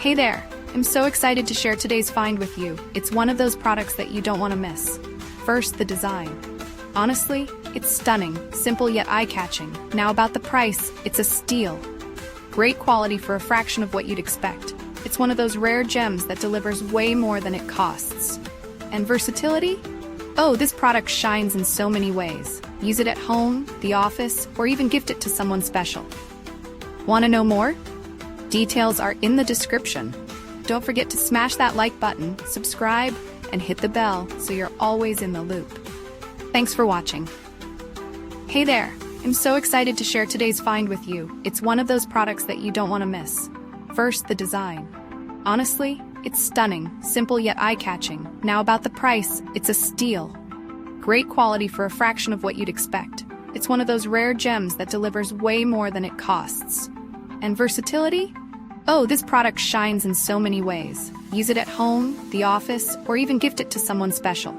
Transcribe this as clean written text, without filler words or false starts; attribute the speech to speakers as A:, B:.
A: Hey there! I'm so excited to share today's find with you. It's one of those products that you don't want to miss. First, the design. Honestly, it's stunning, simple yet eye-catching. Now about the price, it's a steal. Great quality for a fraction of what you'd expect. It's one of those rare gems that delivers way more than it costs. And versatility? Oh, this product shines in so many ways. Use it at home, the office, or even gift it to someone special. Want to know more? Details are in the description. Don't forget to smash that like button, subscribe, and hit the bell so you're always in the loop. Thanks for watching. Hey there! I'm so excited to share today's find with you. It's one of those products that you don't want to miss. First, the design. Honestly, it's stunning, simple yet eye-catching. Now about the price, it's a steal. Great quality for a fraction of what you'd expect. It's one of those rare gems that delivers way more than it costs. And versatility? Oh, this product shines in so many ways. Use it at home, the office, or even gift it to someone special.